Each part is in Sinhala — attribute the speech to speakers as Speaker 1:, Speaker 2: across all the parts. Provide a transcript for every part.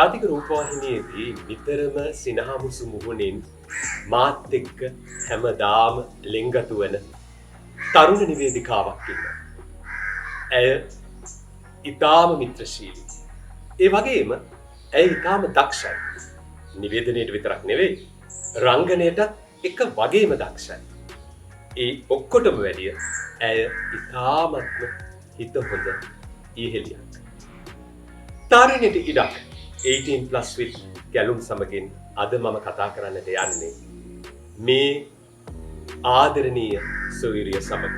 Speaker 1: ජාතික රූපවාහිනියේදී නිතරම සිනහමුසු මුහුණින් මාත් එක්ක හැමදාම ලෙන්ගතු වන තරුණ නිවේදිකාවක් ඉන්නවා. ඇය ඉතාම මිත්‍රශීලී. ඒ වගේම ඇය ඉතාම දක්ෂයි. නිවේදනයට විතරක් නෙවෙයි රංගනයටත් එක වගේම දක්ෂයි. ඒ ඔක්කොටම වැඩිය ඇය ඉතාමත්ම හිත හොඳ ඉහෙලියක්. තාරිණයට ඉඩක් 18+ with ගැලුම් සමගින් අද මම කතා කරන්නට යන්නේ මේ ආදරණීය සොයුරිය සමග.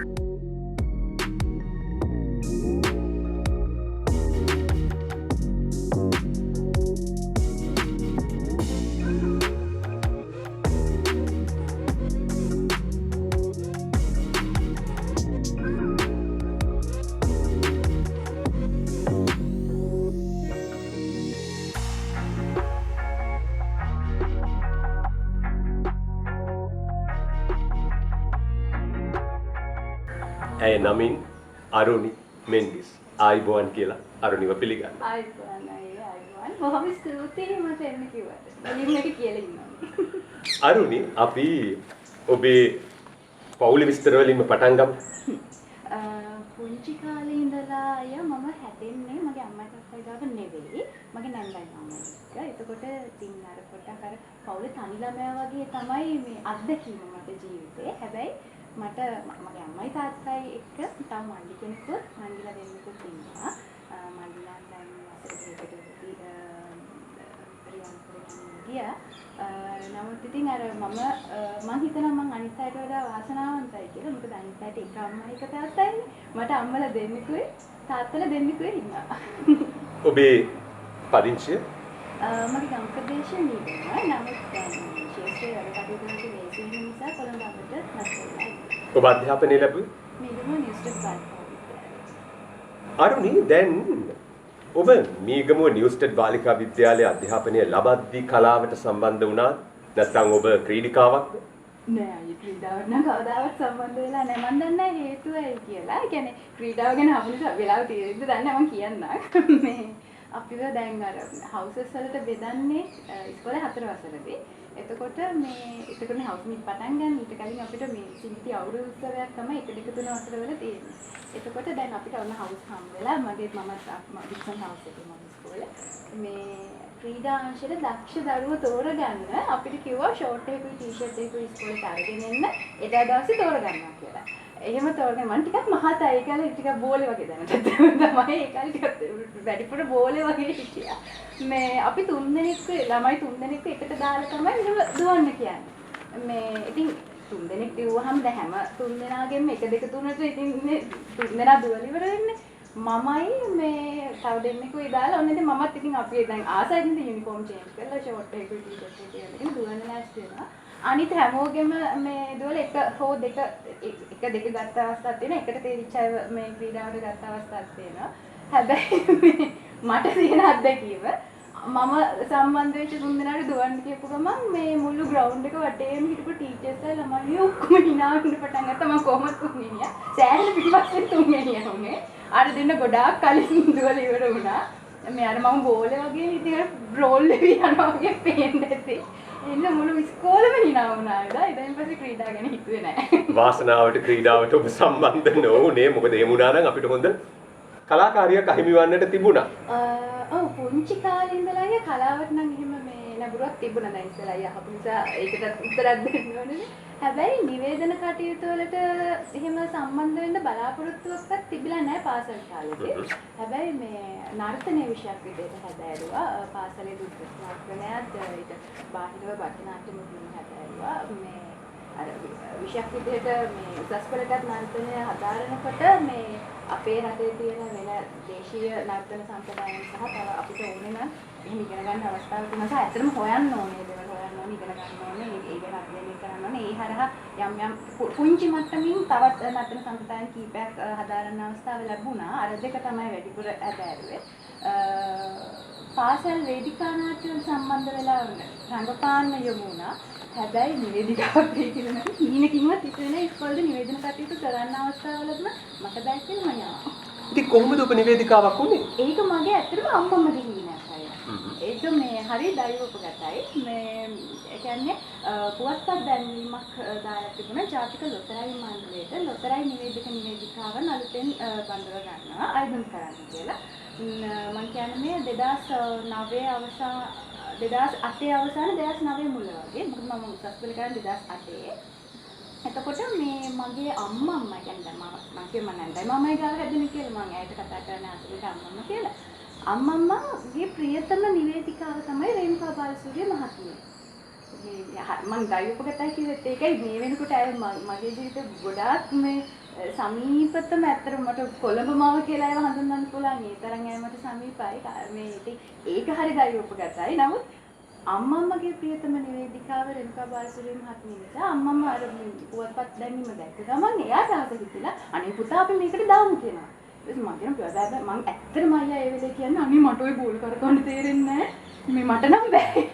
Speaker 1: ඇය නමින් අරුණි මෙන්ඩිස්. ආයිබෝන් කියලා අරුණිව පිළිගන්න.
Speaker 2: ආයිබෝන්. බොහොම ස්තුතියි මට එන්න කිව්වට. මුලින්ම කියලා ඉන්නවා.
Speaker 1: අරුණි අපි ඔබේ පවුලේ විස්තර වලින්ම පටන් ගමු.
Speaker 2: පුංචි කාලේ ඉඳලා මම හැදෙන්නේ මගේ අම්මා තාත්තා ගාව නෙවෙයි. මගේ නංගයි මාමා එක්ක. එතකොට ඉතින් අර පොඩ්ඩක් අර පවුලේ තනි ළමයා වගේ තමයි මේ අත්දැකීම මට ජීවිතේ. හැබැයි මට මගේ අම්මයි තාත්තයි එක්ක තව මල්ලි කෙනෙකුත් නංගිලා දෙන්නෙකුත් ඉන්නවා. මල්ලිලා දැන් වසර දෙකකදී ගියා. නමුත් ඉතින් අර මම හිතනවා මං අනිත් අයට වඩා වාසනාවන්තයි කියලා. මොකද අනිත් අයට එක අම්මයි එක තාත්තයිනේ. මට අම්මලා දෙන්නෙකුයි තාත්තලා දෙන්නෙකුයි ඉන්නවා.
Speaker 1: ඔබේ පදිංචිය?
Speaker 2: මගේ ගම් ප්‍රදේශයේ ඉන්නවා. නමුත් ශේෂ්ත්‍රයේ වැඩ කටයුතු වලට ලේසි වෙන නිසා කොළඹ අපිට නැස්වෙලා.
Speaker 1: ඔබ අධ්‍යාපනය ලැබුවේ?
Speaker 2: මේකම නිව්ස්ටඩ් බාලිකා විද්‍යාලය.
Speaker 1: අරුණි දැන් ඔබ මීගමුව නිව්ස්ටඩ් බාලිකා විද්‍යාලයේ අධ්‍යාපනය ලබද්දී කලාවට සම්බන්ධ වුණා නැත්නම් ඔබ ක්‍රීඩිකාවක්ද?
Speaker 2: නෑ අයියේ ක්‍රීඩාවට නම් කවදාවත් සම්බන්ධ වෙලා නෑ. මම දන්නේ හේතුව ඇයි කියලා. ඒ කියන්නේ ක්‍රීඩාව ගැන අපිට වෙලාව තියෙද්දි දන්නේ මම කියන්නම්. මේ අපිව දැන් අර හවුසස් වලට බෙදන්නේ ඉස්කෝලේ 4 වසරේදී. එතකොට මේ හවුස් මීට් පටන් ගන්න ඊට කලින් අපිට මේ සිංහිති අවුරුදු උත්සවයක් තමයි 1 2 3 වසරවල තියෙන්නේ. එතකොට දැන් අපිට ඔන්න හවුස් හම් වෙලා මම ඩික්සන් හවුස් එකේ මම ඉස්කෝලේ මේ ක්‍රීඩා අංශයට දක්ෂ දරුවෝ තෝරගන්න අපිට කිව්වා ෂෝට් එකකුයි ටී-ෂර්ට් එකකුයි ඉස්කෝලේට අරගෙන එන්න එදා දවසේ තෝරගන්නවා කියලා. එහෙම තෝරගෙන මම ටිකක් මහතයි කියලා ටිකක් බෝලේ වගේ දැනට තමයි ඒ කාලේ ටිකක් වැඩිපුර බෝලේ වගේ හිටියා. මේ අපි ළමයි තුන් දෙනෙක් එකට දාලා තමයි මෙහෙම දුවන්න කියන්නේ. මේ ඉතින් තුන් දෙනෙක් දිව්වහම දැන් හැම තුන් දෙනාගෙම 1 2 3ට ඉතින් මේ තුන් දෙනා දුවලා ඉවර වෙන්නේ. මමයි මේ තව දෙන්නෙකුයි දාලා ඔන්න ඉතින් මමත් ඉතින් අපි දැන් ආසයින් ඉතින් යුනිෆෝම් චේන්ජ් කරලා ෂෝට් එකකුයි ටී-ෂර්ට් එකකුයි අරගෙන දුවන්න නැස්ති වෙනවා. අනිත් හැමෝගෙම මේ දුවල එක හෝ දෙක ගත්ත අවස්ථාවක් තියෙනවා. එකට තේරිච්ච අය මේ ක්‍රීඩාවට ගත්ත අවස්ථාවක් තියෙනවා. හැබැයි මට තියෙන අත්දැකීම මම සම්බන්ධ වෙච්ච තුන් දෙනාට දුවන්න කියපු ගමන් මේ මුළු ග්‍රවුන්ඩ් එක වටේම හිටපු ටීචර්ස්ලා ළමයි ඔක්කොම hina වෙන්න පටන් ගත්තා. මම කොහොමද තුන්වෙනියා? සෑහෙන පිටිපස්සේ තුන්වෙනියා වුනේ. අර දෙන්න ගොඩාක් කලින් දුවලා ඉවර වුණා. මේ අර මම බෝලේ වගේ ඉතින් රෝල් වෙවි යනවා වගේ පේන්න ඇති. එන්න මුළු ඉස්කෝලෙම hina වුණා නේද? ඉතින් පස්සේ ක්‍රීඩා ගැන හිතුවේ නැහැ.
Speaker 1: වාසනාවට ක්‍රීඩාවට ඔබ සම්බන්ධ නොවුනේ. මොකද ඒ වුණා නම් අපිට හොඳ කලාකාරියක් අහිමි වන්නට තිබුණා.
Speaker 2: ඔව් පුංචි කාලේ ඉඳලා කලාවට නම් එහෙම මේ ලැබුරක් තිබුණා. දැන් ඉස්සලා අහපු නිසා ඒකට උත්තරයක් දෙන්න ඕනේ. හැබැයි නිවේදන කටයුතු වලට එහෙම සම්බන්ධ වෙන්න බලාපොරොත්තුවක්වත් තිබිලා නැහැ පාසල් කාලේදී. හැබැයි මේ නර්තන විෂයක් විදිහට හැදෑරුවා. පාසලේ දුක්ඛ නර්තනයත් ඊට බාහිරව භරතනාට්‍යම හැදෑරුවා. මේ අර විෂයක් විදිහට මේ උසස් පෙළටත් නර්තනය හදාරනකොට මේ අපේ රටේ තියෙන වෙන දේශීය නර්තන සම්ප්‍රදායන් සහ තව අපිට ඕනේ නම් එහෙම ඉගෙන ගන්න අවස්ථාවක් තියෙනවා. ඇත්තටම හොයන්න ඕනේ දේවල් හොයන්න ඕනේ, ඉගෙන ගන්න ඕනේ, ඒ ගැන අධ්‍යයනය කරන්න ඕනේ. ඒ හරහා යම් පුංචි මට්ටමින් තවත් නර්තන සම්ප්‍රදායන් කීපයක් හදාරන්න අවස්ථාව ලැබුණා. අර දෙක තමයි වැඩිපුර ඇදෑරුවේ. පාසල් වේදිකා නාට්‍ය සම්බන්ධ වෙලා රංගපාන්න යොමු වුණා. හැබැයි නිවේදිකාවක් කියලා නම් කීනකින්වත් හිතුවේ ඉස්කෝලේ නිවේදන කටයුතු කරන්න අවස්ථාවලදී මට බැස්සෙම මම යනවා.
Speaker 1: ඉතින් කොහොමද ඔබ නිවේදිකාවක් වුනේ?
Speaker 2: ඒක මගේ ඇත්තටම අම්මම දෙහිණක් අය. ඒක මේ හරි දෛවෝපගතයි. මේ ඒ කියන්නේ පුවත්පත් දැන්වීමක් දාලා තිබුණා ජාතික ලොතරැයි මණ්ඩලයට ලොතරැයි නිවේදක නිවේදිකාවන් අලුතෙන් බඳව ගන්නවා අයිබන් කරන්න කියලා. මම කියන්නේ මේ 2009 අවසාන 2008 අවසාන 2009 මුල වගේ. මොකද මම උසස් පෙළ කරන්නේ 2008. එතකොට මේ මගේ අම්මා කියන්නේ මම කිය මම නැන්දයි මමයි ගාව හැදුනේ කියලා මම ඇයට කතා කරන අතරේ අම්මා කියලා. අම්මම්මගේ ප්‍රියතම නිවේදිකාව තමයි රේණුකා බාලසූරිය මහත්මිය. මම දෛවෝපගතයි කිව්වෙත් ඒකයි මේ වෙනකොට මගේ ජීවිතේ ගොඩාක් මේ සමීපතම ඇත්තට මට කොළඹ මාව කියලා ඒව හඳුන්වන්න පුළුවන්. ඒ තරම් ඇය මට සමීපයි. මේ ඉතින් ඒක හරි දෛවෝපගතයි. නමුත් අම්මම්මගේ ප්‍රියතම නිවේදිකාව රේණුකා බාලසූරිය මහත්මිය නිසා අම්මම්ම අර පුවත්පත් දැන්වීම දැක්ක ගමන් එයාට ආස හිතිලා අනේ පුතා අපි මේකට දාමු කියනවා. මම කියනවා මම ඇත්තටම අයියා ඒ වෙලේ කියන්නේ අනේ මට ওই බෝල් කරකවන්න තේරෙන්නේ නැහැ. මේ මට නම් බෑ.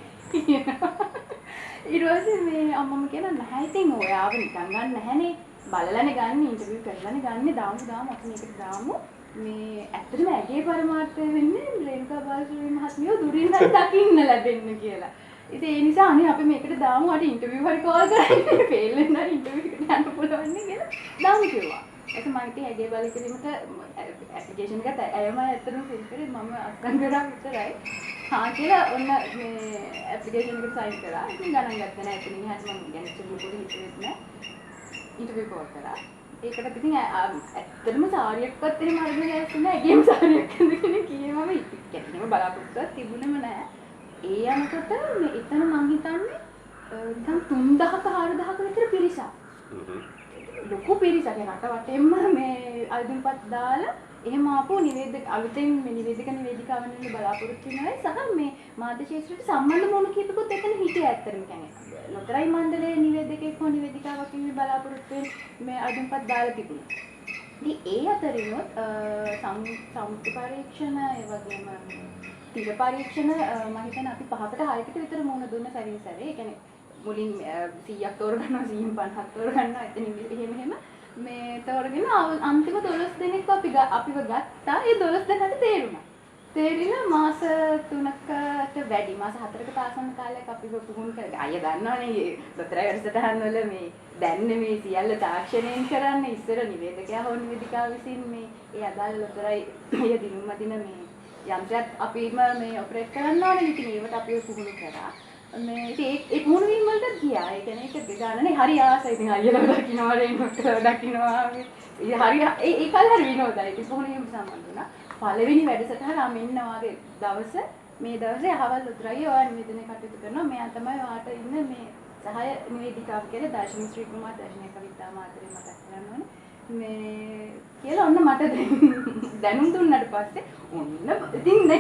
Speaker 2: ඊට පස්සේ මේ අම්මම කියනවා නැහැ ඉතින් ඔයාව නිකන් ගන්න නැහනේ. බලලානේ ගන්න ඉන්ටර්විව් කරලානේ ගන්න දාමු අපි මේකට දාමු. මේ ඇත්තටම ඇගේ පරමාර්ථය වෙන්නේ රේණුකා බාලසූරිය මහත්මියව දුරින් හරි දකින්න ලැබෙන්න කියලා. ඉතින් ඒ නිසා අනේ අපි මේකට දාමු අර ඉන්ටර්විව් හරි කෝල් කරලා ෆේල් වෙන්න හරි ඉන්ටර්විව් එකට යන්න පුළුවන් නේ කියලා දාමු කිව්වා. ඒක මම ඉතින් ඇගේ බල කිරීමට ඇප්ලිකේෂන් එකට ඇයම ඇත්තටම ෆිල් කරේ මම අස්කම් කරා විතරයි. හා කියලා ඔන්න මේ ඇප්ලිකේෂන් එකට සයින් කරා. ඉතින් ගණන් ගත්තේ නැහැ. ඉතින් ඉහට මම කියන්නේ චුටි හිතුවෙත් නැහැ. ඉන්ටර්විව් කෝල් කරා. ඒකට ඉතින් ඇත්තටම සාරියක්වත් එහෙම අරගෙන ගියත් නෑ. ඒකේම සාරියක් ඇඳගෙන ගියේ මම ඉතින් බලාපොරොත්තුවක් තිබුණෙම නෑ. ඒ යනකොට මේ එතන මං හිතන්නේ නිකන් 3000ක 4000ක විතර පිරිසක්. ලොකු පිරිසක් රට වටේම මේ අල්බම්පත් දාලා එහෙම ආපු නිවේදක අලුතෙන් මේ නිවේදිකාවන් වෙන බලාපොරොත්තු වෙනයි සහ මේ මාධ්‍ය ශාස්ත්‍රයට සම්බන්ධ මොන කීපකුත් එතන හිටියේ ඇත්තටම කියන්නේ ලොතරැයි මණ්ඩලයේ නිවේදකෙක් හෝ නිවේදිකාවක් ඉන්න බලාපොරොත්තු වෙන මේ අල්බම්පත් දාලා තිබුණා. ඉතින් ඒ අතරිනුත් සම්මුති පරීක්ෂණ ඒ වගේම තිර පරීක්ෂණ මම හිතන්නේ අපි 5කට 6කට විතර මුණ දුන්න සැරින් සැරේ. ඒ කියන්නේ මුලින් 100ක් තෝරගන්නවා 150ක් තෝරගන්නවා එතනින් එහෙම මේ තෝරගෙන අන්තිම 12 දෙනෙක් අපිව ගත්තා. ඒ 12 දෙනාට තේරුණා. තේරිලා මාස 3කට වැඩි මාස 4කට ආසන්න කාලයක් අපිව පුහුණු කරගෙන අය දන්නවනේ ලොතරැයි වැඩසටහන් වල මේ දැන් මේ සියල්ල තාක්ෂණයෙන් කරන්නේ ඉස්සර නිවේදකයා හෝ නිවේදිකාව විසින් මේ ඒ අදාළ ලොතරැයි දිනුම දින මේ යන්ත්‍රයත් අපිම මේ ඔපරේට් කරන්න ඕනේ. ඉතින් ඒවට අපිව පුහුණු කරා. මේ ඉතින් ඒ පුහුණු වීම වලට ගියා. ඒ කියන්නේ ඒක ගානනේ හරි ආසයි. ඉතින් අයියලා දකින්නවා රේන්කොට දකින්නවා. හරි ඒ කාලේ හරි විනෝදයි. ඉතින් පුහුණු වීම සම්බන්ධ වුණා. පළවෙනි වැඩසටහන මෙන්න වගේ දවස මේ දවසේ අහවල් උතුරයි ඔයා නිවේදනය කටයුතු කරනවා. මෙයා තමයි ඔයාට ඉන්න මේ සහාය නිවේදිකාව කියලා දර්ශන ශ්‍රී කුමාර දර්ශනය කවිතා මාතරේ මතක් කරන්න ඕනේ. මේ කියලා ඔන්න මට දැනුම් දුන්නාට පස්සේ ඔන්න ඉතින් නේ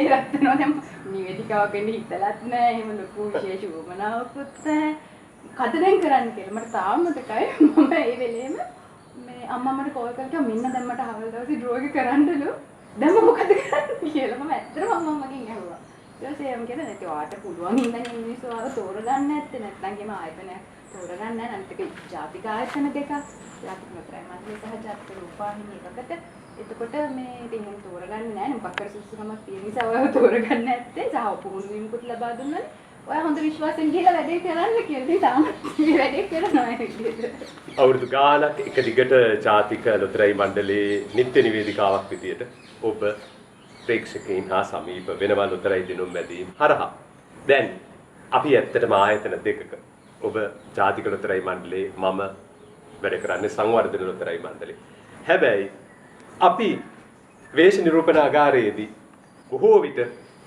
Speaker 2: රත් වෙනවා දැන් නිවේදිකාවක් වෙන්න හිතලත් නෑ එහෙම ලොකු විශේෂ උවමනාවකුත් නැහැ කදෙන් කරන්න කියලා මට තාම මතකයි මම ඒ වෙලේම මේ අම්මා මට කෝල් කරලා මෙන්න දැන් මට හවල් දවසේ ඩ්‍රෝ එක කරන්නලු දැන් මම මොකද කරන්නේ කියලා මම ඇත්තටම අම්මගෙන් ඇහුවා ඊට පස්සේ එම් කියන නැති ඔයාට පුළුවන් ඉඳන් මිනිස්සු ආව තෝරගන්න නැත්තේ නැත්නම් ගේම ආයතනයක් තෝරගන්න නැහැ අනිත් එක ජාතික ආයතන දෙකක් ජාතික ලොතරැයි මණ්ඩලය සහ ජාතික රූපවාහිනිය එකකට එතකොට මේ ඉතින් එහෙම තෝරගන්නේ නැහැ නේ මොකක් කර සුසුකමක් තියෙන නිසා ඔයාව තෝරගන්නේ නැත්තේ සහ පුහුණු වීමකුත් ලබා දුන්නානේ ඔයා හොඳ විශ්වාසයෙන් ගිහලා වැඩේ කරන්න කියලා ඉතින් තාම මේ වැඩේ කරනවා නේද
Speaker 1: අවුරුදු ගානක් එක දිගට ජාතික ලොතරැයි මණ්ඩලයේ නිත්‍ය නිවේදිකාවක් විදියට ඔබ ප්‍රේක්ෂකයන් හා සමීප වෙනවා ලොතරැයි දිනුම් මැදීම් හරහා දැන් අපි ඇත්තටම ආයතන දෙකක ඔබ ජාතික ලොතරැයි මණ්ඩලයේ මම වැඩ කරන්නේ සංවර්ධන ලොතරැයි මණ්ඩලයේ හැබැයි අපි වේශ නිරූපණාගාරයේදී බොහෝ විට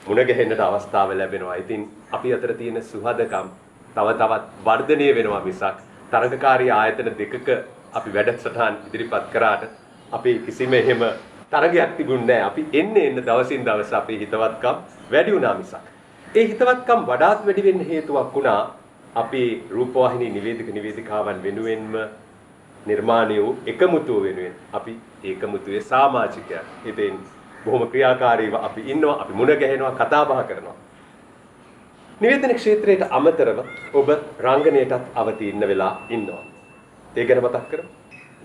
Speaker 1: මුණ ගැහෙන්නට අවස්ථාව ලැබෙනවා. ඉතින් අපි අතර තියෙන සුහදකම් තව තවත් වර්ධනය වෙනවා මිසක් තරඟකාරී ආයතන දෙකක අපි වැඩසටහන් ඉදිරිපත් කරාට අපි කිසිම එහෙම තරගයක් තිබුණේ නැහැ. අපි එන්න දවසින් දවස අපේ හිතවත්කම් වැඩි වුණා මිසක්. ඒ හිතවත්කම් වඩාත් වැඩි වෙන්න හේතුවක් වුණා අපේ රූපවාහිනී නිවේදිකාවන් වෙනුවෙන්ම නිර්මාණය වූ එකමුතුව වෙනුවෙන් අපි ඒකමුතුවේ සමාජිකයන්. ඉතින් බොහොම ක්‍රියාකාරීව අපි ඉන්නවා අපි මුණ ගැහෙනවා කතා බහ කරනවා. නිවේදන ක්ෂේත්‍රයට අමතරව ඔබ රංගනයටත් අවතීර්ණ වෙලා ඉන්නවා. ඒ ගැන මතක් කරමු.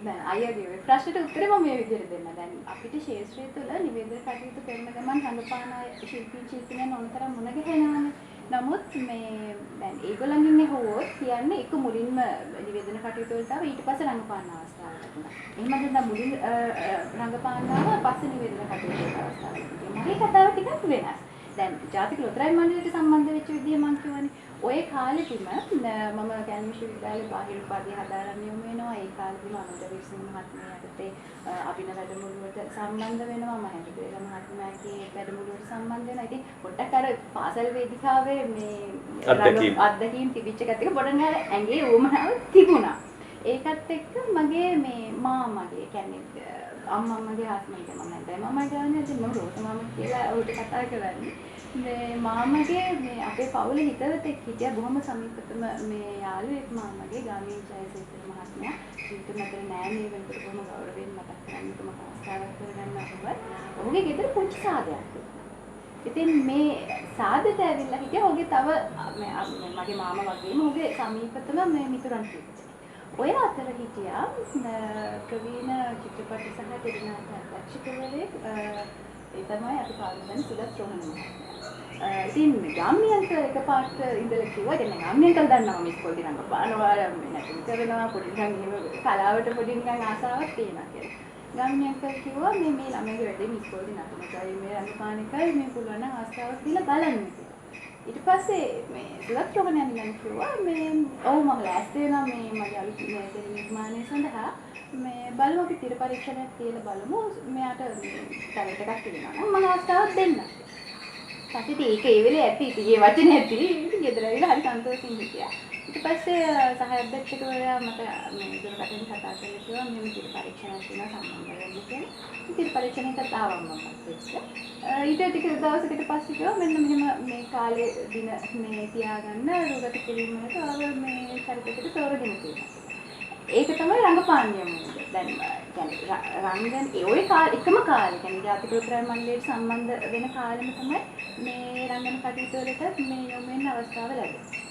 Speaker 2: දැන් අයියාගේ ප්‍රශ්නෙට උත්තරේ මම මේ විදිහට දෙන්න. දැන් අපිට ශාස්ත්‍රය තුළ නිවේදන කටයුතු කරන ගමන් රංගපාන ශිල්පීන් මොනතරම් මුණ ගැහෙනවනේ. නමුත් මේ දැන් ඒගොල්ලන්ගෙන් ඇහුවොත් කියන්නේ එක මුලින්ම නිවේදන කටයුතු වලට ආව ඊට පස්සේ රංගපාන අවස්ථාව ලැබුණා. එහෙම නැත්නම් මුලින් රංගපාන ආව පස්සේ නිවේදන කටයුතු වලට අවස්ථාව ලැබුණා. මගේ කතාව ටිකක් වෙනස්. දැන් ජාතික ලොතරැයි මණ්ඩලයට සම්බන්ධ වෙච්ච විදිහ මම කියවනේ. ඔය කාලෙදිම මම කැලණි විශ්වවිද්‍යාලයේ බාහිර උපාධිය හදාරන්න යොමු වෙනවා. ඒ කාලෙදිම අනුර විශ්ව මහත්මිය යටතේ අභිනව වැඩමුළුවට සම්බන්ධ වෙනවා. මහේන්ද්‍ර බේර මහත්මයාගේ වැඩමුළුවට සම්බන්ධ වෙනවා. ඉතින් පොඩ්ඩක් අර පාසල් වේදිකාවේ මේ අත්දැකීම් තිබිච්ච එකත් එක පොඩ්ඩක් අර ඇඟේ උවමනාව තිබුණා. ඒකත් එක්ක මගේ මේ මාමගේ කියන්නේ අම්මම්මගේ හස්බන්ඩ් මම නැන්දයි මම ගානේ ඉතින් මම රෝස මාමා කියලා උට කතා කරන්නේ. මේ මාමගේ මේ අපේ පවුලේ හිතවතෙක් හිටියා බොහොම සමීපතම මේ යාළුවෙක් මාමගේ ගාමිණී ජයසේකර මහත්මයා. ඊට මතර නෑ මේ වෙනකොට බොහොම ගෞරවයෙන් මතක් කරන්නට මම අවස්ථාවක් කරගන්න අපවත්. ඔහුගේ ගෙදර පුංචි සාදයක් තිබුණා. ඉතින් මේ සාදට ඇවිල්ලා හිටියා ඔහුගේ තව මගේ මාමා වගේම ඔහුගේ සමීපතම මේ මිතුරන් කිව්වා. ඔය අතර හිටියා ප්‍රවීණ චිත්‍රපට සහ ටෙලිනාට්‍ය අධ්‍යක්ෂකවරයෙක් ඒ තමයි අපි පාවිච්චි සුදත් රෝහණ මහත්මයා. ඉතින් ගාම්මි අංකල් එකපාරට ඉඳලා කිව්වා දැන් ගාම්මි අංකල් දන්නවා මේ ඉස්කෝලේ ඉඳන් බලනවා නැති කරනවා පොඩි නිකන් එහෙම කලාවට පොඩි නිකන් ආසාවක් තියෙනවා කියලා. ගාම්මි අංකල් කිව්වා මේ ළමයිගේ වැඩේ මේ ඉස්කෝලේ නටනකයි මේ රංගපාන එකයි මේ පුළුවන් නම් ආසාවක් දීලා බලන්න කියලා. ඊට පස්සේ මේ සුදත් රෝහණ යන කිව්වා මේ ඔව් මම ලෑස්ති වෙනවා මේ මගේ අලුත් මේ නිර්මාණය සඳහා මේ බලමු අපි තිර පරීක්ෂණයක් කියලා බලමු මෙයාට ටැලන්ට් එකක් තියෙනවා නම් මම අවස්ථාවක් දෙන්න. සතියට ඒක ඒ වෙලේ ඇති ඉතින් ඒ වචනේ ඇති ඉතින් ගෙදර ඇවිල්ලා හරි සන්තෝෂින් හිටියා. ඊට පස්සේ සහාය අධ්‍යක්ෂකවරයා මට මේ දුරකථන කතා කරලා කිව්වා මේ තිර පරීක්ෂණයක් තියෙනවා සම්බන්ධ වෙන්න කියලා. තිර පරීක්ෂණයකට ආවම මම ඊට ටික දවසකට පස්සේ කිව්වා මෙන්න මෙහෙම මේ කාලේ දින මේ තියාගන්න රූගත කිරීමකට ආව මේ චරිතයකට තෝරගෙන තියෙනවා. ඒක තමයි රංගපාන්නේ මොකද දැන් කියන්නේ රංගන ඒ එකම කාලේ කියන්නේ ජාතික ලොතරැයි මණ්ඩලයට සම්බන්ධ වෙන කාලෙම තමයි මේ රංගන කටයුතු වලට මේ යොමු වෙන්න අවස්ථාව ලැබෙන්නේ.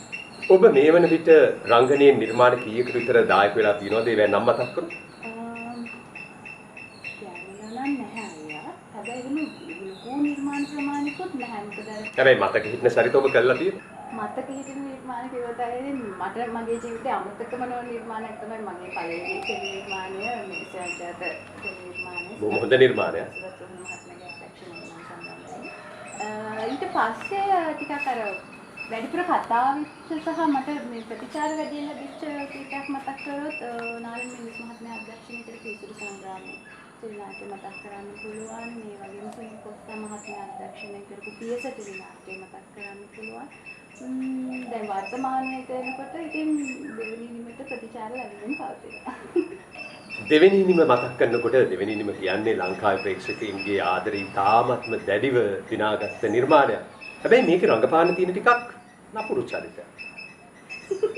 Speaker 1: ඔබ මේ වන විට රංගනයේ නිර්මාණ කීයකට විතර දායක වෙලා තියෙනවද? ඒවා නම් මතක් කරමු.
Speaker 2: නැහැ අයියා. හැබැයි ලොකු නිර්මාණ ප්‍රමාණිකුත් නැහැ. මොකද
Speaker 1: හැබැයි මතක හිටින සරිත ඔබ කළා තියෙනවා.
Speaker 2: මතක හිටින නිර්මාණ කිව්වොත් මට මගේ ජීවිතේ අමතකම නොවන නිර්මාණයක් තමයි මගේ පළවෙනි ටෙලි නිර්මාණය මේ සංජාත ටෙලි නිර්මාණය.
Speaker 1: බොහොම හොඳ නිර්මාණයක්.
Speaker 2: ඊට පස්සේ ටිකක් අර වැඩිපුර කතා විස්තර සහ මට මේ ප්‍රතිචාර වැඩි ලැබිච්ච ටිකක් මතක් කරොත් නාලන් මිනිස් මහත්මයා අධ්‍යක්ෂණය කළ පිසුරු සංග්‍රාමයේ ටෙලිනාට්‍ය මතක් කරන්න පුළුවන්. මේ වගේම සුනිල් කොස්තා මහත්මයා අධ්‍යක්ෂණය කරපු පියස ටෙලිනාට්‍ය මතක් කරන්න පුළුවන්. දැන් වර්තමානයේ තේනකොට ඉතින් දෙවෙනි නිමිට ප්‍රතිචාර ලැබෙමින් පවතිනවා.
Speaker 1: දෙවෙනි නිම මතක් කරනකොට දෙවෙනි නිම කියන්නේ ලංකාවේ ප්‍රේක්ෂකයින්ගේ ආදරය තාමත්ම දැඩිව දිනාගත්ත නිර්මාණයක්. හැබැයි මේකේ රංගපාන තියෙන ටිකක් නපුරු චරිතයක්.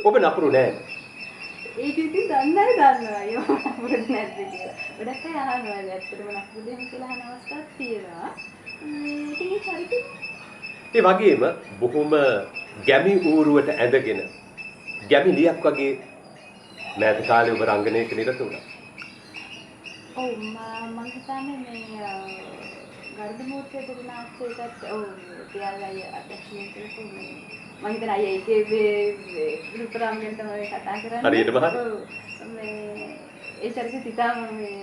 Speaker 1: ඔබ නපුරු නෑ.
Speaker 2: ඒක ඉතින් දන්නවා අයියෝ නපුරු නැද්ද කියලා. ගොඩක් අය අහනවා ඇත්තටම නපුරුද කියලා අහන අවස්ථාවක් තියෙනවා. ඉතින් ඒ චරිතය
Speaker 1: ඒ වගේම බොහොම ගැමි ඌරුවට ඇඳගෙන ගැමි ලියක් වගේ මෑත කාලේ ඔබ රංගනයක නිරත වුණා.
Speaker 2: ඔව් මම හිතන්නේ මේ ගර්ධමූර්තිය දෙනාටත් ඔව් පියාලයි අධ්‍යක්ෂණය කරපු මේ මම හිතන අය ඒකේ මේ විතරම්ගෙන් තමයි කතා කරන්නේ.
Speaker 1: හරියටම හරි.
Speaker 2: මේ ඒ චරිතය තිතාම මේ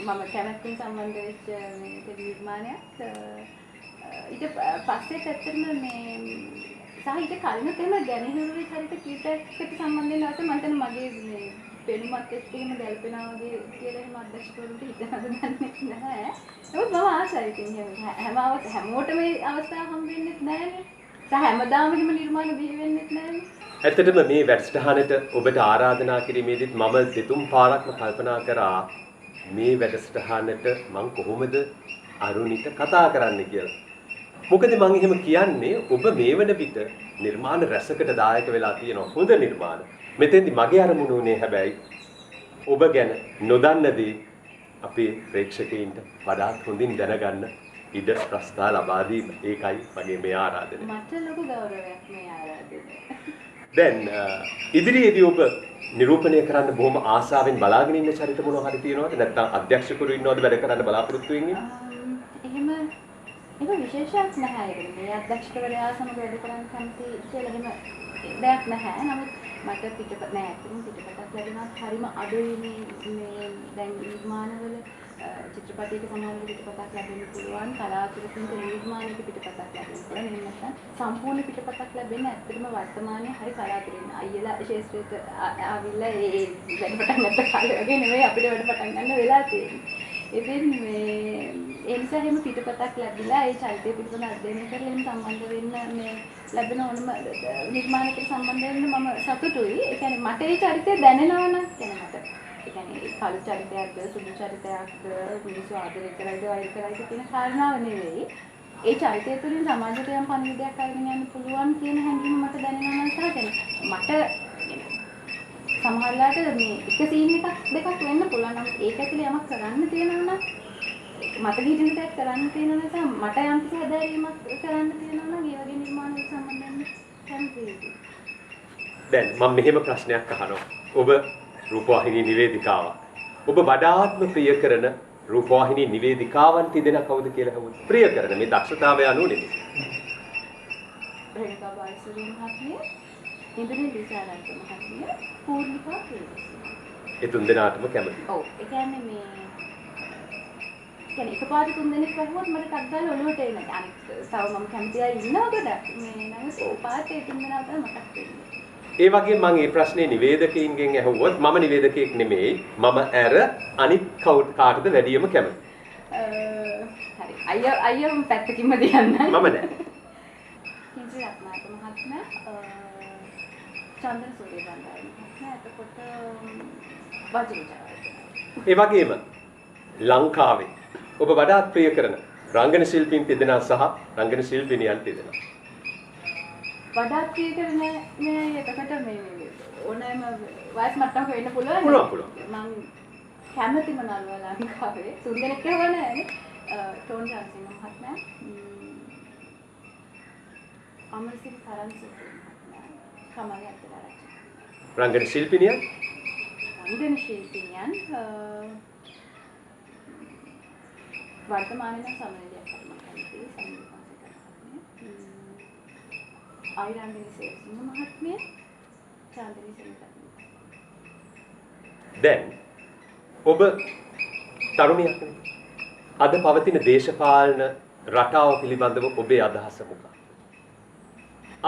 Speaker 2: මම කැමැත්තෙන් සම්බන්ධ වෙච්ච මේ නිර්මාණයක්. ඊට පස්සේ ඇත්තටම මේ සහ ඊට කලිනුත් එහෙම ගැණිහිරුවේ චරිත කීපයකට සම්බන්ධ වෙන අතර මම හිතන්නේ මගේ මේ පෙනුමත් එක්ක එහෙම ගැලපෙනවා වගේ කියලා එහෙම අධ්‍යක්ෂකවරුන්ට හිතනද දන්නේ නැහැ. ඒත් මම ආසයි ඉතින් හැමෝටම මේ අවස්ථාව හම්බ වෙන්නේ නැහැනේ. සහ හැමදාම එහෙම නිර්මාණ බිහි වෙන්නේ නැහැනේ.
Speaker 1: ඇත්තටම මේ වැඩසටහනට ඔබට ආරාධනා කිරීමේදීත් මම දෙතුන් පාරක්ම කල්පනා කරා මේ වැඩසටහනට මම කොහොමද අරුණිට කතා කරන්න කියලා. මොකද මම එහෙම කියන්නේ ඔබ මේ වන විට නිර්මාණ රැසකට දායක වෙලා තියෙනවා හොඳ නිර්මාණ. මෙතෙන්දි මගේ අරමුණ උනේ හැබැයි ඔබ ගැන නොදන්න දේ අපේ ප්‍රේක්ෂකයින්ට වඩාත් හොඳින් දැනගන්න ඉඩ ප්‍රස්ථා ලබා දීම. ඒකයි මගේ මේ ආරාධනය.
Speaker 2: මට ලොකු ගෞරවයක් මේ ආරාධනය.
Speaker 1: දැන් ඉදිරියේදී ඔබ නිරූපණය කරන්න බොහොම ආසාවෙන් බලාගෙන ඉන්න චරිත මොනවා හරි තියෙනවද? නැත්නම් අධ්‍යක්ෂකවරු ඉන්නවද වැඩ කරන්න බලාපොරොත්තු වෙන්නේ?
Speaker 2: එහෙම විශේෂයක් නැහැ. මේ අධ්‍යක්ෂකවරයා සමග වැඩ කරන්න කැමති කියලා එහෙම දෙයක් නැහැ. නමුත් මට පිටපත නෑ ඇත්තටම පිටපතක් ලැබුණත් හරිම අඩුයි මේ දැන් නිර්මාණවල චිත්‍රපටයක සමාන පිටපතක් ලැබෙන්න පුළුවන්. කලාතුරකින් නිර්මාණයක පිටපතක් ලැබෙන්න පුළුවන්. එහෙම නැත්නම් සම්පූර්ණ පිටපතක් ලැබෙන්න ඇත්තටම වර්තමානයේ හරි කලාතුරින් අයියලා ශාස්ත්‍රයට ආවිල්ලා ඒ වැඩ පටන් ගත්ත කාලේ වගේ නෙවෙයි අපිට වැඩ පටන් ගන්න වෙලා තියෙන්නේ. ඉතින් මේ ඒ නිසා එහෙම පිටපතක් ලැබිලා ඒ චරිතය පිළිබඳ අධ්‍යයනය කරලා එහෙම සම්බන්ධ වෙන්න මේ ලැබෙන ඕනම නිර්මාණයකට සම්බන්ධ වෙන්න මම සතුටුයි. ඒ කියන්නේ මට ඒ චරිතය දැනෙනවා නම් කියන්නේ මට ඒ කියන්නේ කළු චරිතයක්ද සුදු චරිතයක්ද මිනිස්සු ආදරය කරයිද වෛර කරයිද කියන කාරණාව නෙවෙයි. ඒ චරිතය තුළින් සමාජයට යම් පණිවිඩයක් අරගෙන යන්න පුළුවන් කියන හැඟීම මට දැනෙනවා නම් මට සමහරවිට මේ එක සීන් එකක් දෙකක් වෙන්න පුළුවන්. නමුත් ඒක ඇතුලේ යමක් කරන්න තියෙනවා නම් මට හිතෙන දෙයක් කරන්න තියෙන නිසා මට යම් කිසි හැදෑරීමක් කරන්න තියෙනවා නම් ඒ වගේ නිර්මාණවලට සම්බන්ධ වෙන්න කැමතියි.
Speaker 1: දැන් මම මෙහෙම ප්‍රශ්නයක් අහනවා. ඔබ රූපවාහිනී නිවේදිකාවක්. ඔබ වඩාත්ම ප්‍රිය කරන රූපවාහිනී නිවේදිකාවන් තිදෙනා කවුද කියලා අහුවොත් ප්‍රිය කරන මේ දක්ෂතාවය අනුව නෙමෙයි.
Speaker 2: රේණුකා බාලසූරිය මහත්මිය, ඉන්ද්‍රනීල් විජයානන්ද මහත්මිය, පූර්ණිකා ප්‍රේමසිංහ.
Speaker 1: ඒ තුන්දෙනාටම කැමතියි.
Speaker 2: ඔව්. ඒ කියන්නේ මේ කියන්නේ එකපාරට තුන්දෙනෙක් වැහුවොත් මට ටක් ගාලා ඔලුවට එනවා. අනිත් තව මම කැමති අය ඉන්නවා ගොඩක්. මේ නමුත් එකපාරට ඒ තුන්දෙනා තමයි මතක් වෙන්නේ.
Speaker 1: ඒ වගේ මම මේ ප්‍රශ්නේ නිවේදකයින්ගෙන් ඇහුවොත් මම නිවේදකයෙක් නෙමෙයි. මම ඇර අනිත් කාටද වැඩියම කැමති?
Speaker 2: හරි. අයියා පැත්තකින්ම දියන්න.
Speaker 1: මම නෑ.
Speaker 2: කිංජි රත්නායක මහත්මයා චන්දන සූරියවංශය මහත්මයා එතකොට වජිරජාවර්ධන.
Speaker 1: ඒ වගේම ලංකාවේ ඔබ වඩාත් ප්‍රිය කරන රංගන ශිල්පීන් තිදෙනා සහ රංගන ශිල්පිනියන් තිදෙනා.
Speaker 2: වඩාත් ප්‍රිය කරන මේ එතකොට මේ ඕනෑම වයස් මට්ටමක වෙන්න පුළුවන්.
Speaker 1: පුළුවන්.
Speaker 2: මම කැමතිම නළුවා ලංකාවේ තුන්දෙනෙක් කියලා නෑනේ. ටෝන් රන්සිංහ මහත්මයා, අමරසිරි කරන්සූරිය මහත්මයා, කමල් අත්තරාරච්චි.
Speaker 1: රංගන ශිල්පිනියන්
Speaker 2: වර්තමානයේ සමනලියක් කර්මකන්ති ආයිරංගනී සේවසිංහ මහත්මිය, චාන්දනී සෙනවිරත්න.
Speaker 1: දැන් ඔබ තරුණියක් නේ. අද පවතින දේශපාලන රටාව පිළිබඳව ඔබේ අදහස මොකක්ද?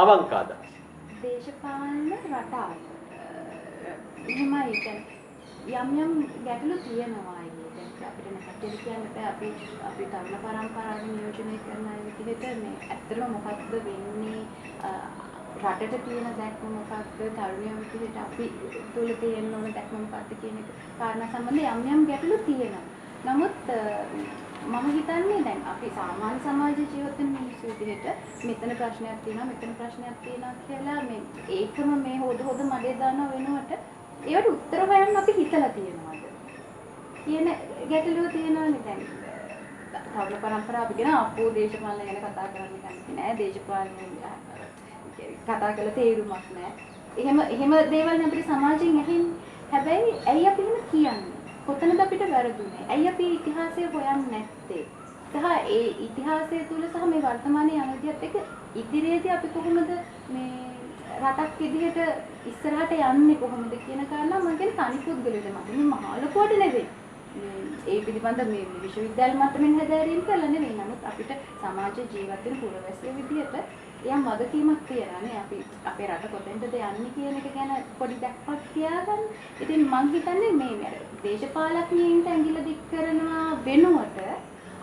Speaker 1: අවංක අදහස.
Speaker 2: දේශපාලන රටාව එහෙමයි කියන්නේ යම් ගැටලු තියෙනවා ඒකෙන් අපිට නැකත් කියන්න බෑ අපි තරුණ පරම්පරාව නියෝජනය කරන අය විදිහට මේ ඇත්තටම මොකක්ද වෙන්නේ රටට තියෙන දැක්ම මොකක්ද තරුණයන් විදිහට අපි තුල තියෙන ඕන දැක්ම මොකක්ද කියන එක කාරණා සම්බන්ධ යම් ගැටලු තියෙනවා. නමුත් මම හිතන්නේ දැන් අපි සාමාන්‍ය සමාජ ජීවත් වෙන මිනිස්සු විදිහට මෙතන ප්‍රශ්නයක් තියෙනවා කියලා මේ ඒකම මේ හොද මඩේ දානවා වෙනුවට ඒවට උත්තර හොයන්න අපි හිතලා තියෙනවාද කියන ගැටලුව තියෙනවානේ දැන්. තරුණ පරම්පරාව කියන අපෝ දේශපාලන ගැන කතා කරන්න කැමති නෑ. දේශපාලන කතා කළ තේරුමක් නෑ. එහෙම දේවල් අපේ සමාජයෙන් ඇහෙන්නේ. හැබැයි ඇයි අපි එහෙම කියන්නේ? කොතනද අපිට වැරදුනේ? ඇයි අපි ඉතිහාසය හොයන්නේ නැත්තේ? සහ ඒ ඉතිහාසය තුල සහ මේ වර්තමානයේ අනුදියත් එක්ක ඉදිරියේදී අපි කොහොමද මේ රටක් විදිහට ඉස්සරහට යන්නේ කොහොමද කියන කාරණා මම කියන්නේ තනි පුද්ගලයෙක් මේ මහා ලොකුවට නෙවෙයි. ඒ පිළිබඳ මේ විශ්වවිද්‍යාල මට්ටමින් හැදෑරීම් කළා නෙවෙයි. නමුත් අපිට සමාජ ජීවත් වෙන පුරවැසියෝ විදිහට යම් වගකීමක් තියෙනවානේ. අපි අපේ රට කොතෙන්ද යන්නේ කියන එක ගැන පොඩි දැක්මක් තියාගන්න. ඉතින් මම හිතන්නේ මේ දේශපාලඥයින්ට ඇඟිල්ල දික් කරනවා වෙනුවට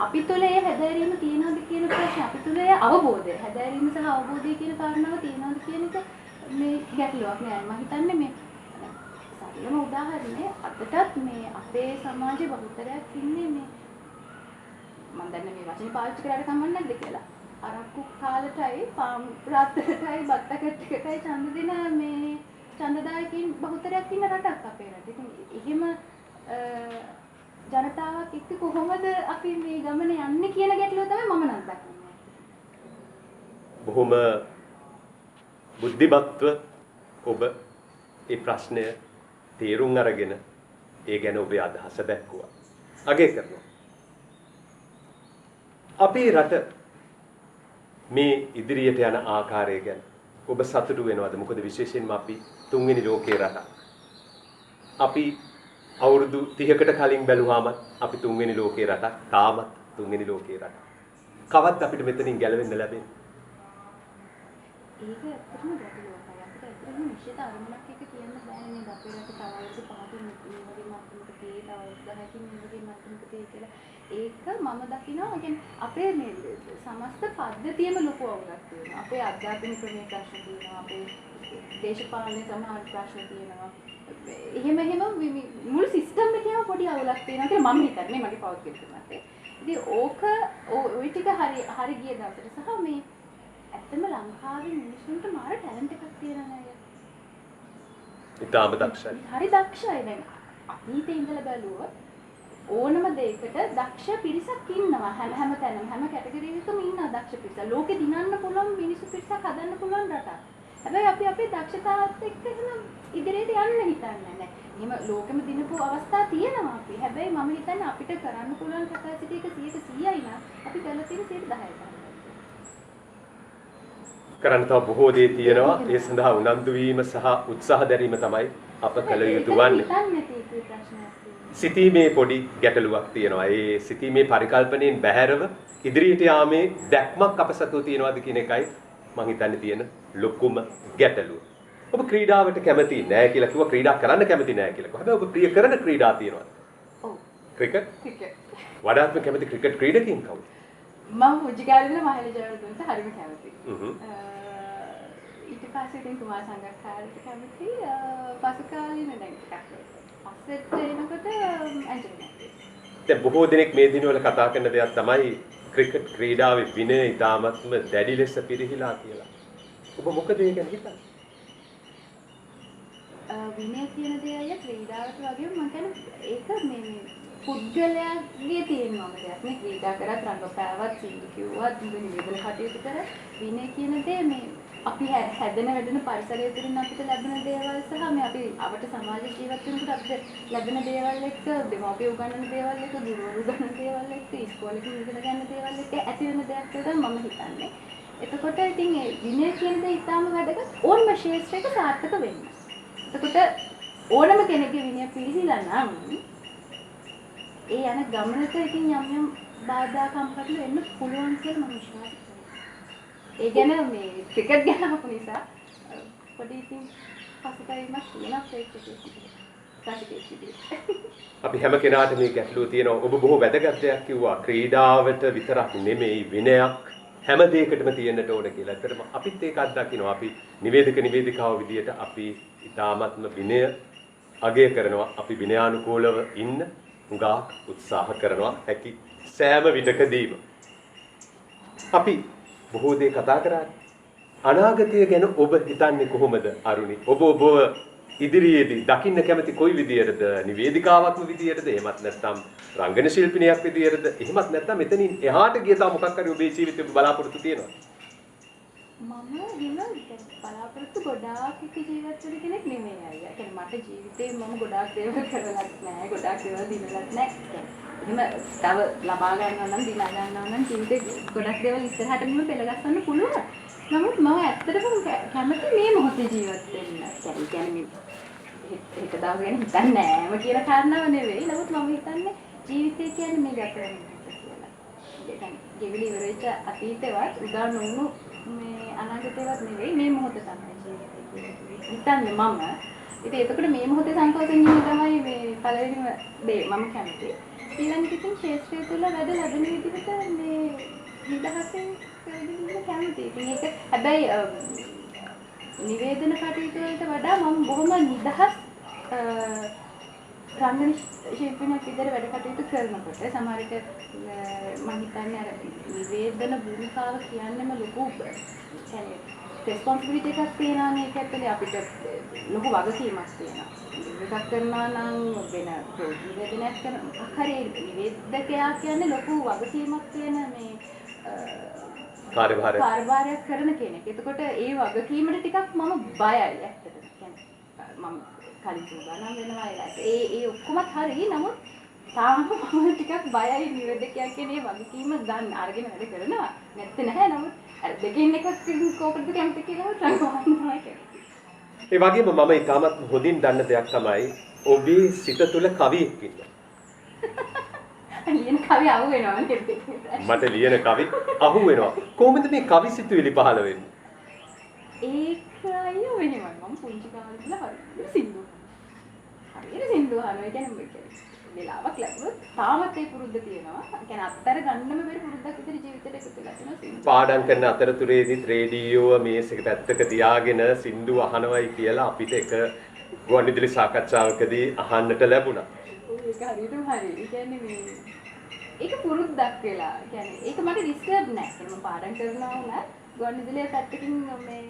Speaker 2: අපි තුළ ඒ හැදෑරීම තියනවාද කියන ප්‍රශ්නේ අපි තුළ ඒ අවබෝධය හැදෑරීම සහ අවබෝධය කියන කාරණාව තියනවාද කියන එක මේ ගැටලුවක් නෑ. මම හිතන්නේ මේ සරලම උදාහරණේ අදටත් මේ අපේ සමාජයේ බහුතරයක් ඉන්නේ මේ මම දන්නේ මේ වචනේ පාවිච්චි කරලා කමක් නැද්ද කියලා. අරක්කු කාලටයි පාම් රාත්‍රියටයි බත්තකටයි ඡන්ද දෙන මේ ඡන්දදායකින් බහුතරයක් ඉන්න රටක් අපේ රට. ඉතින් එහෙම ජනතාවක් එක්ක කොහොමද අපි මේ ගමන යන්නේ කියන ගැටලුව තමයි මම නම් දකින්නේ.
Speaker 1: බොහොම බුද්ධිමත්ව ඔබ මේ ප්‍රශ්නය තේරුම් අරගෙන ඒ ගැන ඔබේ අදහස දැක්වුවා. අගය කරනවා. අපේ රට මේ ඉදිරියට යන ආකාරය ගැන ඔබ සතුටු වෙනවද? මොකද විශේෂයෙන්ම අපි තුන්වෙනි ලෝකයේ රටක්. අපි අවුරුදු 30කට කලින් බැලුවාම අපි තුන්වෙනි ලෝකයේ රටක්. තාමත් තුන්වෙනි ලෝකයේ රටක්. කවද්ද අපිට මෙතනින් ගැලවෙන්න ලැබෙන්නේ?
Speaker 2: ඒක ඇත්තටම ගැටලුවක්. අපිට ඇත්තටම නිශ්චිත අරමුණක් එක කියන්න බෑනේ නේද? අපේ රට තව අවුරුදු 5කින් මේ වගේ මට්ටමකට තේ, තව අවුරුදු 10කින් මේ වගේ මට්ටමකට තේ කියලා. ඒක මම දකිනවා කියන්නේ අපේ මේ සමස්ත පද්ධතියම ලොකු අවුලක් තියෙනවා. අපේ අධ්‍යාපන ක්‍රමයේ ප්‍රශ්න තියෙනවා. අපේ දේශපාලන සමහර ප්‍රශ්න තියෙනවා. එහෙම මුළු සිස්ටම් එකේම පොඩි අවුලක් තියෙනවා කියලා මම හිතන්නේ මගේ පෞද්ගලික මතය. ඉතින් ඕක ওই ටික හරි ගිය දවසට සහ මේ ඇත්තම ලංකාවේ මිනිස්සුන්ට මාර ටැලන්ට් එකක් තියෙනවා නේද?
Speaker 1: ඉතාලම දක්ෂයි.
Speaker 2: හරි දක්ෂයි. දැන් අතීතේ ඉඳලා බැලුවොත් ඕනම දෙයකට දක්ෂ පිරිසක් ඉන්නවා. හැම තැනම හැම කැටගරි එකකම ඉන්නවා දක්ෂ පිරිස. ලෝකෙ දිනන්න පුළුවන් මිනිස්සු පිරිසක් හදන්න පුළුවන් රටක්. හැබැයි අපි අපේ දක්ෂතාවත් එක්ක එහෙම ඉදිරියට යන්න හිතන්නේ නැහැ. එහෙම ලෝකෙම දිනපු අවස්ථා තියෙනවා අපි. හැබැයි මම හිතන්නේ අපිට කරන්න පුළුවන් කැපැසිටි එක 100%යි නම් අපි කරලා තියෙන 10%යි.
Speaker 1: කරන්න තව බොහෝ දේ තියෙනවා. ඒ සඳහා උනන්දු වීම සහ උත්සාහ දැරීම තමයි අප කළ යුතු වන්නේ. සිතීමේ පොඩි ගැටලුවක් තියෙනවා. ඒ සිතීමේ පරිකල්පනයෙන් බැහැරව ඉදිරියට යාමේ දැක්මක් අප සතුව තියෙනවාද කියන එකයි මම හිතන්නේ තියෙන ලොකුම ගැටලුව. ඔබ ක්‍රීඩාවට කැමති නෑ කියලා කිව්වා. ක්‍රීඩා කරන්න කැමති නෑ කියලා කිව්වා. හැබැයි ඔබ ප්‍රිය කරන ක්‍රීඩා තියෙනවද?
Speaker 2: ඔව්.
Speaker 1: ක්‍රිකට්? වඩාත්ම කැමති ක්‍රිකට් ක්‍රීඩකයින් කවුද?
Speaker 2: මම පුජිකාරේ ඉඳලා මහේල ජයවර්ධනට හරිම කැමතියි. ඊට පස්සේ ඉතින් කුමාර සංගක්කාරට කැමතියි. පසු කාලේ දැන් ටිකක් පස්සෙත් එනකොට ඇන්ජලිනා.
Speaker 1: දැන් බොහෝ දෙනෙක් මේ දිනවල කතා කරන දෙයක් තමයි ක්‍රිකට් ක්‍රීඩාවේ විනය ඉතාමත්ම දැඩි ලෙස පිරිහිලා කියලා. ඔබ මොකද ඒ ගැන හිතන්නේ?
Speaker 2: විනය කියන දේ අය ක්‍රීඩාවට වගේම මම කියන්නේ ඒක මේ පුද්ගලයාගේ තියෙනවම දෙයක් නේ. ක්‍රීඩා කරත් රංගපෑවත් සිංදු කිව්වත් නිවේදන කටයුතු කරත් විනය කියන දේ මේ අපි හැදෙන වැඩෙන පරිසරය තුළින් අපිට ලැබෙන දේවල් සහ මේ අපි අපට සමාජ ජීවත් වෙනකොට අපිට ලැබෙන දේවල් එක්ක දෙමාපිය උගන්වන දේවල් එක්ක ගුරුවරු උගන්වන දේවල් එක්ක ඉස්කෝලේ ඉගෙන ගන්න දේවල් එක්ක ඇති වෙන දෙයක් කියලා මම හිතන්නේ. එතකොට ඉතින් ඒ විනය කියන දේ ඉතාම වැදගත් ඕනම ශේෂ්ත්‍රයක සාර්ථක වෙන්න. එතකොට ඕනම කෙනෙක්ගේ විනය පිළිසිලා නම් ඒ යන ගමනට ඉතින් යම් බාධා කම්කටොළු එන්න පුළුවන් කියලා මම විශ්වාස කරනවා. ඒ ගැන මේ ක්‍රිකට් ගැන අපු නිසා පොඩි ඉතින් පසුතැවීමක් තියෙනවා ප්‍රේක්ෂකයෙකුට.
Speaker 1: අපි හැම කෙනාටම මේ ගැටලුව තියෙනවා. ඔබ බොහෝ වැදගත් දෙයක් කිව්වා. ක්‍රීඩාවට විතරක් නෙමෙයි විනයක් හැම දෙයකටම තියෙන්නට ඕන කියලා. ඇත්තටම අපිත් ඒක අත්දකින්නවා. අපි නිවේදිකාව විදියට අපි ඉතාමත්ම විනය අගය කරනවා. අපි විනයානුකූලව ඉන්න උගා උත්සාහ කරනවා. හැකි සෑම විටකදීම අපි බොහෝ දේ කතා කරා. අනාගතය ගැන ඔබ හිතන්නේ කොහොමද අරුණි? ඔබ ඉදිරියේදී දකින්න කැමති කොයි විදියටද? නිවේදිකාවක්ම විදියටද? එහෙමත් නැත්නම් රංගන ශිල්පිනියක් විදියටද? එහෙමත් නැත්නම් මෙතනින් එහාට ගිය තව මොකක් හරි ඔබේ ජීවිතේ බලාපොරොත්තු තියෙනවද?
Speaker 2: මම හිම බලාපොරොත්තු ගොඩාක් ජීවත් වෙන කෙනෙක් නෙමෙයි අයියා. ඒ කියන්නේ මට ජීවිතේ මම ගොඩාක් දේවල් කරලත් නැහැ. ගොඩාක් දේවල් දිනලත් නැහැ. එහෙම තව ලබා ගන්නවා නම් දිනා ගන්නවා නම් ජීවිතේ ගොඩක් දේවල් ඉස්සරහට මෙහෙම පෙළගස්සන්න පුළුවන්. නමුත් මම ඇත්තටම කැමති මේ මොහොතේ ජීවත් වෙන්න. කියන්නේ එක දවස් ගැන හිතන්නේ නෑම කියන කාරණාව නෙවෙයි. නමුත් මම හිතන්නේ ජීවිතය කියන්නේ මේ ගත වෙන එක කියලා. ඒ කියන්නේ ගෙවිලි ඉවර වෙච්ච අතීතේවත් උදා නොවුණු මේ අනාගතේවත් නෙවෙයි මේ මොහොත තමයි ජීවිතය කියන්නේ. හිතන්නේ මම. ඉතින් එතකොට මේ මොහොතේ සන්තෝෂෙන් ඉන්න තමයි මේ පළවෙනිම දේ මම කැමති. ඊළඟට ඉතින් ශේෂ්ත්‍රය තුළ වැඩ ලැබෙන විදිහට මේ නිදහසෙන් වැඩිම කැමති. ඉතින් ඒක හැබැයි නිවේදන කටයුතු වලට වඩා මම බොහොම නිදහස් රංගන ශිල්පිනියක් විදිහට වැඩ කටයුතු කරනකොට සමහර විට මම හිතන්නේ අර නිවේදන භූමිකාව කියන්නේම ලොකු කියන්නේ රෙස්පොන්සිබිලිටි එකක් තියෙනවා නේ. ඒක ඇත්තට අපිට ලොකු වගකීමක් තියෙනවා. එකක් කරනවා නම් වෙන නිවේදනයක් කරන හරි නිවේදකයා කියන්නේ ලොකු වගකීමක් තියෙන මේ කාර්යභාරයක් කරන කෙනෙක්. එතකොට ඒ වගකීමට ටිකක් මම බයයි ඇත්තටම. කියන්නේ මම කලින් සූදානම් වෙනවා ඒ ඔක්කොමත් හරි නමුත් තාම මම ටිකක් බයයි නිවැරදිකයක් කියන්නේ වගකීම ගන්න අරගෙන වැඩ කරනවා නැත්te නැහැ නමුත් අර දෙකෙන් එකක් කෝකටද කැමති කියලා ට්‍රයි කරනවා කියන්නේ
Speaker 1: ඒ වගේම මම ඊටමත් හොඳින් දන්න දෙයක් තමයි ඔබේ සිත තුළ කවියෙක් ඉන්නවා.
Speaker 2: ලියන කවි අහු වෙනවා නේද?
Speaker 1: මට ලියන කවි අහු වෙනවා. කොහොමද මේ කවි සිතුවිලි පහළ වෙන්නේ?
Speaker 2: ඒක අයියෝ මෙහෙමයි මම පුංචි කාලේ ඉඳලා හරියට සින්දු. හරියට සින්දු අහනවා. ඒ කියන්නේ වෙලාවක් ලැබුණොත් තාමත් ඒ පුරුද්ද තියෙනවා. ඒ කියන්නේ අත්තර ගන්නම බැරි පුරුද්දක් විතර ජීවිතේට එකතු වෙලා තියෙනවා සින්දු.
Speaker 1: පාඩම් කරන අතරතුරේදීත් රේඩියෝව මේස් එක පැත්තක තියාගෙන සින්දු අහනවයි කියලා අපිට එක ගුවන්විදුලි සාකච්ඡාවකදී අහන්නට ලැබුණා.
Speaker 2: ඒක හරියටම හරි. ඒ කියන්නේ මේ ඒක පුරුද්දක් වෙලා. ඒ කියන්නේ ඒක මට ඩිස්ටර්බ් නෑ. මම පාඩම් කරනවා වුණත් ගුවන්විදුලියේ පැත්තකින් මේ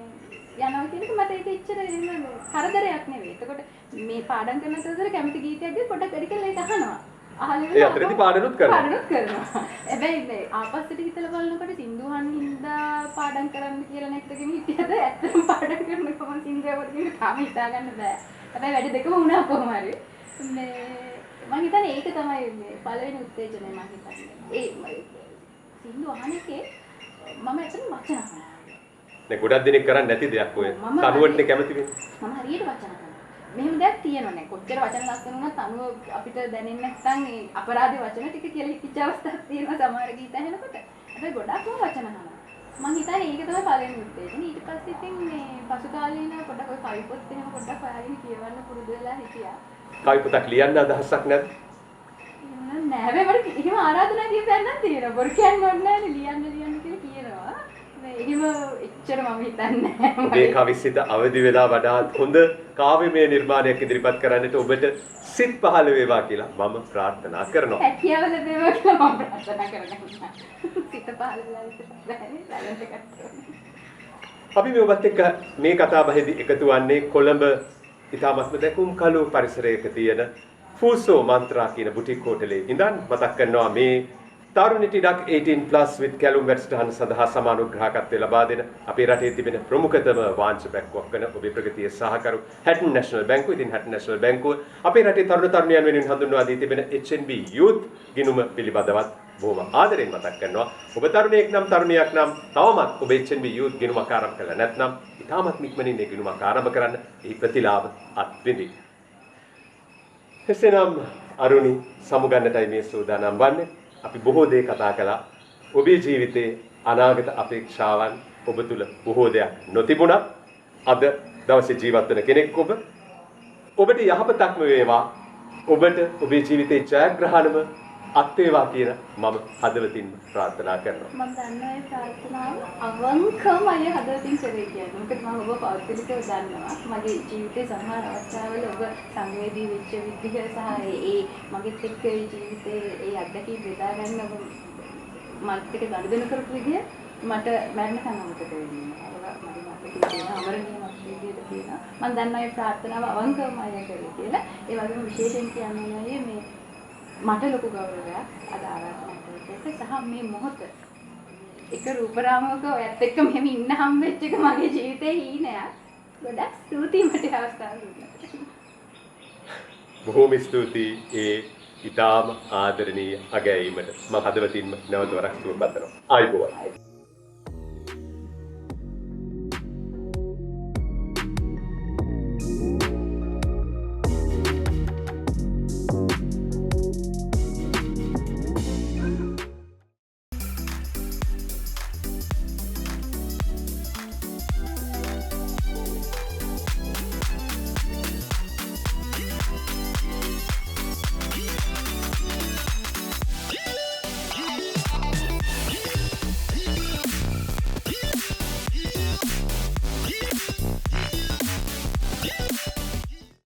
Speaker 2: යනවා කියන එක මට ඒක එච්චර එහෙම කරදරයක් නෙවෙයි. එතකොට මේ පාඩම් කරන අතරතුර කැමති ගීතයක් දී පොඩක් වැඩි කරලා ඒක අහනවා. අහලා
Speaker 1: ඒ අතරදී පාඩනුත් කරනවා.
Speaker 2: පාඩනුත් කරනවා. හැබැයි මේ ආපස්සට හිතලා බලනකොට සින්දුහන් හින්දා පාඩම් කරන්න කියලා නැත්නම් හිටියද ඇත්තටම පාඩම් කරනකොට මම සින්දුවවත් කියන තාම හිතා ගන්න බෑ. හැබැයි වැඩි දෙකම වුණා කොහොම හරි. මේ මම හිතන්නේ ඒක තමයි මේ පළවෙනි උත්තේජනය මම හිතන්නේ. ඒ සින්දු අහන එකේ මම ඇත්තටම වචන අහනවා.
Speaker 1: නේ ගොඩක් දෙනෙක් කරන්නේ නැති දෙයක් ඔය. තනුවටනේ කැමති වෙන්නේ.
Speaker 2: මම හරියට වචන කරනවා. මෙහෙම දෙයක් තියෙනවා නේ. කොච්චර වචන ලස්සන වුණත් අනුව අපිට දැනෙන්නේ නැත්නම් ඒ අපරාධ වචන ටික කියලා හිතච්ච අවස්ථාවක් තියෙනවා සමහර ගීත ඇහෙනකොට. හැබැයි ගොඩක්ම වචන අහනවා. මම හිතන්නේ ඒක තමයි පළවෙනි උත්තේජනය. ඊට පස්සේ ඉතින් මේ පසු කාලීන පොඩක් ඔය කවි පොත් එහෙම පොඩක් හොයාගෙන කියවන්න පුරුදු වෙලා හිටියා.
Speaker 1: කවි පොතක් ලියන්න අදහසක් නැද්ද?
Speaker 2: නෑ හැබැයි මට එහෙම ආරාධනා දීපන්නක් තියෙනවා. බොරු කියන්න ඕනේ නෑනේ ලියන්න කියලා කියනවා. එහෙම එච්චර මම හිතන්නේ නෑ.
Speaker 1: ඔබේ කවිසිත අවදි වෙලා වඩාත් හොඳ කාව්‍යමය නිර්මාණයක් ඉදිරිපත් කරන්නට ඔබට සිත් පහළ වේවා කියලා මම ප්‍රාර්ථනා කරනවා.
Speaker 2: හැකියාව ලැබේවා කියලා මම ප්‍රාර්ථනා කරනවා. සිත පහළ වෙලා ඉතින්
Speaker 1: අපි මේ ඔබත් එක්ක මේ කතාබහේදී එකතු වන්නේ කොළඹ ඉතාමත්ම දැකුම් කළු පරිසරයක තියෙන ෆූසෝ මන්ත්‍රා කියන බුටික් හෝටලේ ඉඳන් මතක් කරනවා මේ තරුණිට ඉඩක් 18+ with කැලුම් වැඩසටහන සඳහා සමානුග්‍රහකත්වය ලබා දෙන අපේ රටේ තිබෙන ප්‍රමුඛතම වාංශ බැංකුවක් වන ඔබේ ප්‍රගතියේ සහකරු හැටන් නැෂනල් බැංකුව. ඉතින් හැටන් නැෂනල් බැංකුව අපේ රටේ තරුණ තරුණියන් වෙනුවෙන් හඳුන්වා දී තිබෙන HNB Youth ගිණුම පිළිබඳවත් බොහොම ආදරෙන් මතක් කරනවා. ඔබ තරුණයෙක් නම් තරුණියක් නම් තවමත් ඔබ HNB Youth ගිණුමක් ආරම්භ කළා නැත්නම් ඉතාමත් ඉක්මනින් මේ ගිණුමක් ආරම්භ කරන්න එහි ප්‍රතිලාභ අත්විඳින්න. එසේනම් අරුණි සමුගන්නටයි මේ සූදානම් වන්නේ. අපි බොහෝ දේ කතා කළා. ඔබේ ජීවිතයේ අනාගත අපේක්ෂාවන් ඔබ තුල බොහෝ දෙයක් නොතිබුණත් අද දවසේ ජීවත් වෙන කෙනෙක් ඔබ. ඔබට යහපතක්ම වේවා. ඔබට ඔබේ ජීවිතේ ජයග්‍රහණම අත් වේවා කියන මම හදවතින්ම ප්‍රාර්ථනා කරනවා.
Speaker 2: මම දන්නවා ඒ ප්‍රාර්ථනාව අවංකවම අය හදවතින් කරේ කියන්නේ. මොකද මම ඔබ පෞද්ගලිකව දන්නවා. මගේ ජීවිතේ සමහර අවස්ථාවල ඔබ සංවේදී වෙච්ච විදිහ සහ ඒ මගෙත් එක්ක ඒ ජීවිතේ ඒ අත්දැකීම් බෙදා ගන්න ඔබ මත් එක්ක ගනුදෙනු කරපු විදිහ මට මරණකම් අමතක වෙන්නේ නැහැ. මගේ මතකේ තියෙන අමරණීය විදිහට තියෙනවා. මම දන්නවා ඒ ප්‍රාර්ථනාව අවංකවම අය කරේ කියලා. ඒ වගේම විශේෂයෙන් කියන්නේ මේ මට ලොකු ගෞරවයක් අද ආරාධනා කරපු සහ මේ මොහොත එක රූපරාමක ඔයත් එක්ක මෙහෙම ඉන්න හම්බෙච්ච එක මගේ ජීවිතේ හීනයක්. ගොඩක් ස්තුතියි මට අවස්ථාව දුන්නාට.
Speaker 1: බොහොම ස්තුතියි ඒ ඉතාම ආදරණීය අගැයීමට. මම හදවතින්ම නැවත වරක් සුබ පතනවා. ආයුබෝවන්.